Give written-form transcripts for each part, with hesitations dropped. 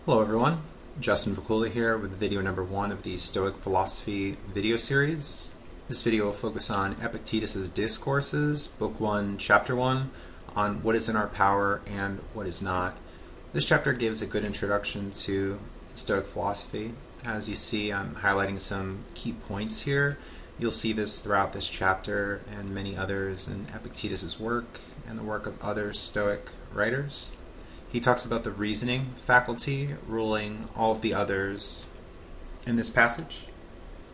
Hello everyone, Justin Vacula here with video number 1 of the Stoic Philosophy video series. This video will focus on Epictetus Discourses, Book 1, Chapter 1, on what is in our power and what is not. This chapter gives a good introduction to Stoic philosophy. As you see, I'm highlighting some key points here. You'll see this throughout this chapter and many others in Epictetus' work and the work of other Stoic writers. He talks about the reasoning faculty ruling all of the others in this passage.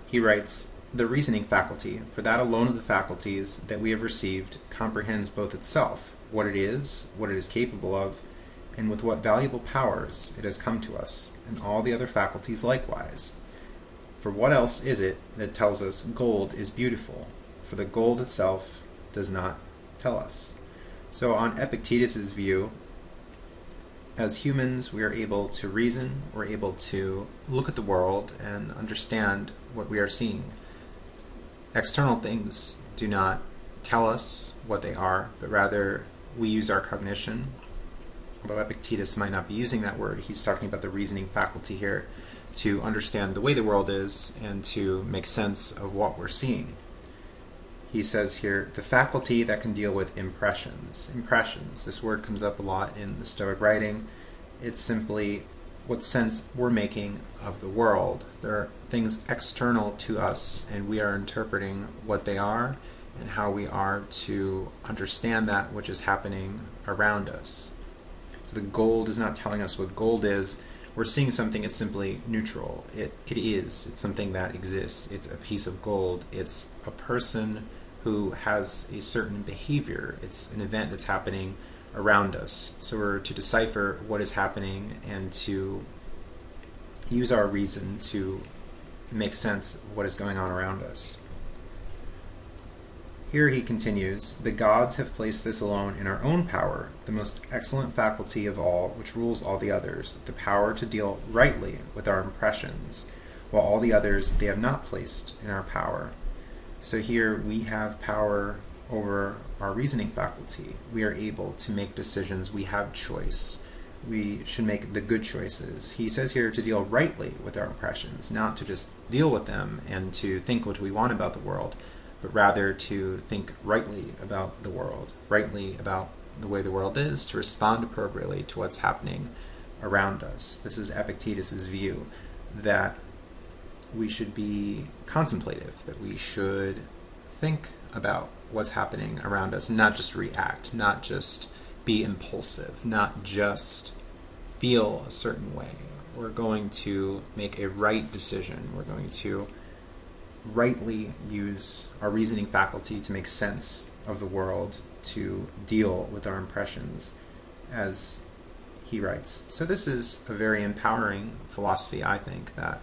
He writes, "The reasoning faculty, for that alone of the faculties that we have received, comprehends both itself, what it is capable of, and with what valuable powers it has come to us, and all the other faculties likewise. For what else is it that tells us gold is beautiful? For the gold itself does not tell us." So on Epictetus' view, as humans, we are able to reason, we're able to look at the world and understand what we are seeing. External things do not tell us what they are, but rather we use our cognition. Although Epictetus might not be using that word, he's talking about the reasoning faculty here to understand the way the world is and to make sense of what we're seeing. He says here, the faculty that can deal with impressions. Impressions, this word comes up a lot in the Stoic writing. It's simply what sense we're making of the world. There are things external to us, and we are interpreting what they are and how we are to understand that which is happening around us. So the gold is not telling us what gold is. We're seeing something, it's simply neutral. It is. It's something that exists. It's a piece of gold. It's a person who has a certain behavior. It's an event that's happening around us. So we're to decipher what is happening and to use our reason to make sense of what is going on around us. Here he continues, the gods have placed this alone in our own power, the most excellent faculty of all, which rules all the others, the power to deal rightly with our impressions, while all the others they have not placed in our power. So here we have power over our reasoning faculty. We are able to make decisions. We have choice. We should make the good choices. He says here to deal rightly with our impressions, not to just deal with them and to think what we want about the world, but rather to think rightly about the world, rightly about the way the world is, to respond appropriately to what's happening around us. This is Epictetus' view, that we should be contemplative, that we should think about what's happening around us, not just react, not just be impulsive, not just feel a certain way. We're going to make a right decision. We're going to rightly use our reasoning faculty to make sense of the world, to deal with our impressions, as he writes. So this is a very empowering philosophy, I think, that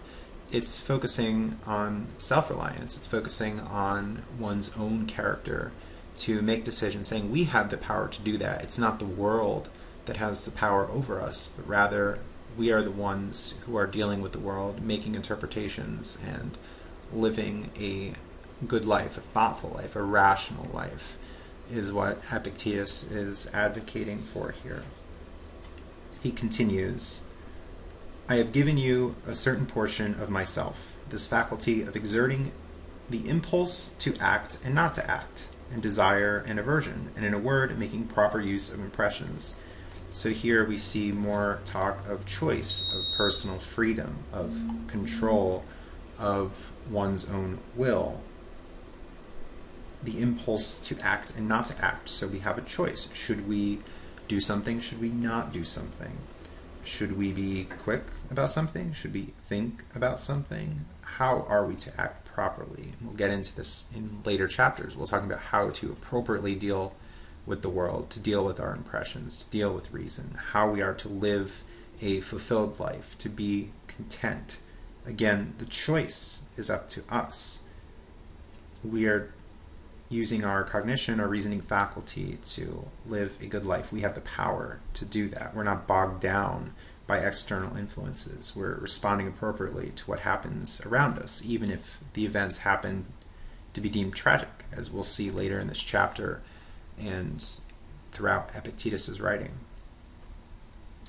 it's focusing on self-reliance. It's focusing on one's own character to make decisions, saying we have the power to do that. It's not the world that has the power over us, but rather we are the ones who are dealing with the world, making interpretations and living a good life, a thoughtful life, a rational life, is what Epictetus is advocating for here. He continues, I have given you a certain portion of myself, this faculty of exerting the impulse to act and not to act, and desire and aversion, and in a word, making proper use of impressions. So here we see more talk of choice, of personal freedom, of control of one's own will. The impulse to act and not to act. So we have a choice. Should we do something? Should we not do something? Should we be quick about something? Should we think about something? How are we to act properly? We'll get into this in later chapters. We'll talk about how to appropriately deal with the world, to deal with our impressions, to deal with reason, how we are to live a fulfilled life, to be content. Again, the choice is up to us. We are using our cognition, our reasoning faculty to live a good life. We have the power to do that. We're not bogged down by external influences. We're responding appropriately to what happens around us, even if the events happen to be deemed tragic, as we'll see later in this chapter and throughout Epictetus' writing.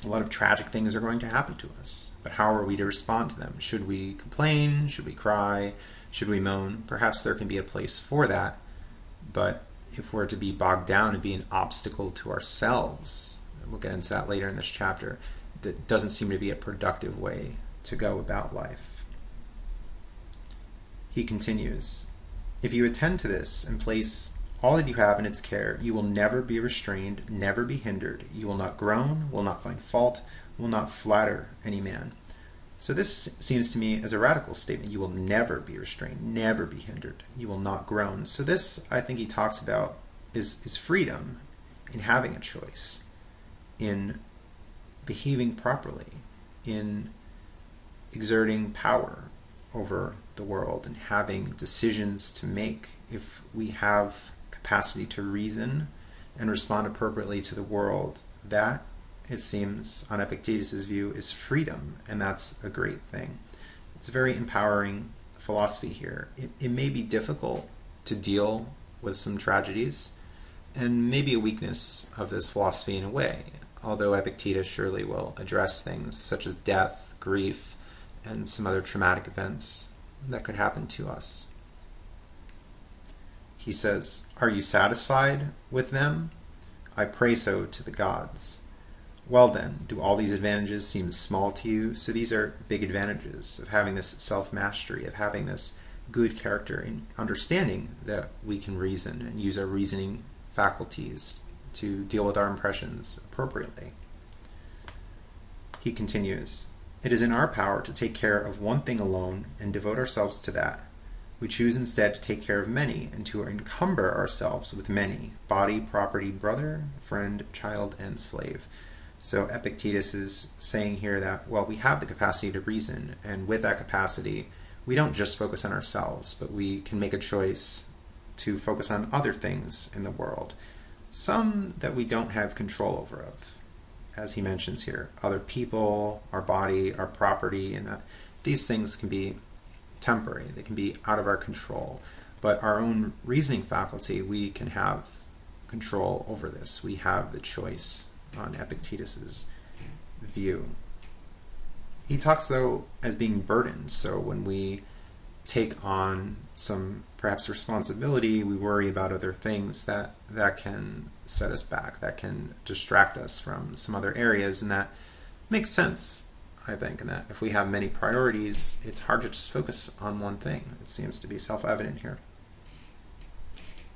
A lot of tragic things are going to happen to us, but how are we to respond to them? Should we complain? Should we cry? Should we moan? Perhaps there can be a place for that, but if we're to be bogged down and be an obstacle to ourselves, and we'll get into that later in this chapter, that doesn't seem to be a productive way to go about life. He continues, if you attend to this and place all that you have in its care, you will never be restrained, never be hindered. You will not groan, will not find fault, will not flatter any man. So this seems to me as a radical statement. You will never be restrained, never be hindered. You will not groan. So this, I think he talks about, is freedom in having a choice, in behaving properly, in exerting power over the world and having decisions to make. If we have capacity to reason and respond appropriately to the world, that, it seems, on Epictetus' view, is freedom, and that's a great thing. It's a very empowering philosophy here. It may be difficult to deal with some tragedies, and maybe a weakness of this philosophy in a way, although Epictetus surely will address things such as death, grief, and some other traumatic events that could happen to us. He says, are you satisfied with them? I pray so to the gods. Well then, do all these advantages seem small to you? So these are big advantages of having this self-mastery, of having this good character, in understanding that we can reason and use our reasoning faculties to deal with our impressions appropriately. He continues, it is in our power to take care of one thing alone and devote ourselves to that. We choose instead to take care of many and to encumber ourselves with many, body, property, brother, friend, child, and slave. So Epictetus is saying here that, well, we have the capacity to reason, and with that capacity, we don't just focus on ourselves, but we can make a choice to focus on other things in the world, some that we don't have control over of, as he mentions here, other people, our body, our property, and that these things can be temporary, they can be out of our control, but our own reasoning faculty, we can have control over this. We have the choice on Epictetus's view. He talks, though, as being burdened. So when we take on some perhaps responsibility, we worry about other things, that can set us back, that can distract us from some other areas, and that makes sense, I think, and that if we have many priorities, it's hard to just focus on one thing. It seems to be self-evident here.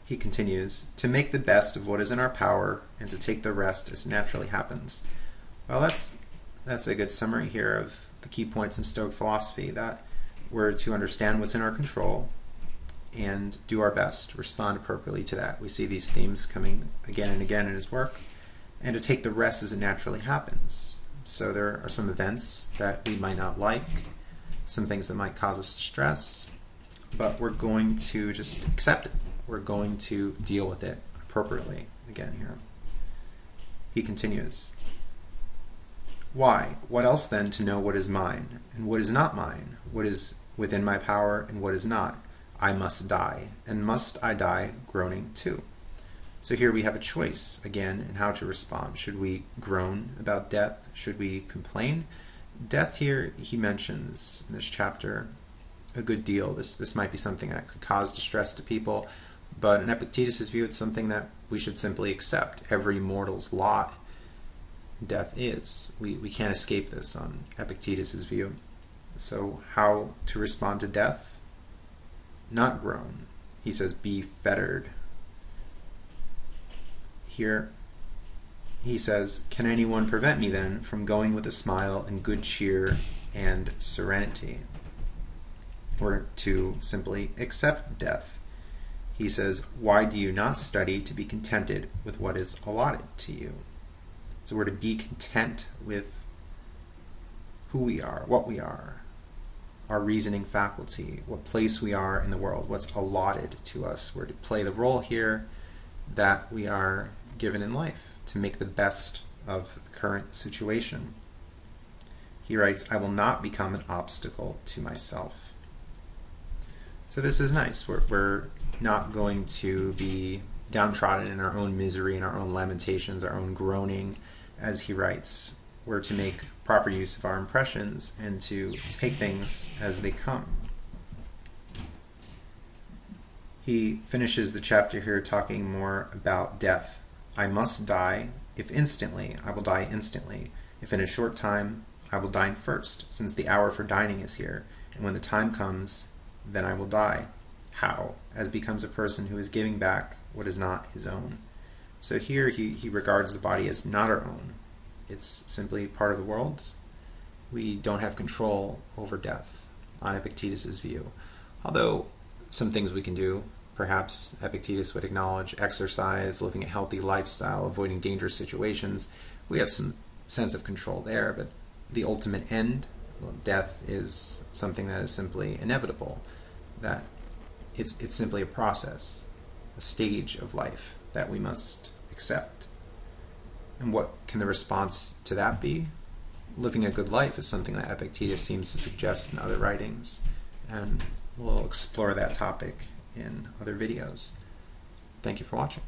He continues, to make the best of what is in our power and to take the rest as naturally happens. Well, that's a good summary here of the key points in Stoic philosophy, that we're to understand what's in our control and do our best, respond appropriately to that. We see these themes coming again and again in his work, and to take the rest as it naturally happens. So there are some events that we might not like, some things that might cause us stress, but we're going to just accept it. We're going to deal with it appropriately again here. He continues, why? What else then to know what is mine and what is not mine, what is within my power and what is not? I must die, and must I die groaning too? So here we have a choice again in how to respond. Should we groan about death? Should we complain? Death here, he mentions in this chapter a good deal. This might be something that could cause distress to people, but in Epictetus' view, it's something that we should simply accept. Every mortal's lot, death is. We can't escape this on Epictetus' view. So how to respond to death? Not groan. He says, be fettered. Here he says, can anyone prevent me then from going with a smile and good cheer and serenity? Or to simply accept death. He says, why do you not study to be contented with what is allotted to you? So we're to be content with who we are, what we are, our reasoning faculty, what place we are in the world, what's allotted to us. We're to play the role here that we are given in life to make the best of the current situation. He writes, I will not become an obstacle to myself. So this is nice. We're not going to be downtrodden in our own misery and our own lamentations, our own groaning, as he writes. we're to make proper use of our impressions and to take things as they come. He finishes the chapter here talking more about death. I must die. If instantly, I will die instantly. If in a short time, I will dine first, since the hour for dining is here. And when the time comes, then I will die. How? As becomes a person who is giving back what is not his own. So here he regards the body as not our own. It's simply part of the world. We don't have control over death, on Epictetus's view. Although some things we can do, perhaps Epictetus would acknowledge: exercise, living a healthy lifestyle, avoiding dangerous situations. We have some sense of control there, but the ultimate end, well, death, is something that is simply inevitable, that it's simply a process, a stage of life that we must accept. And what can the response to that be? Living a good life is something that Epictetus seems to suggest in other writings, and we'll explore that topic in other videos. Thank you for watching.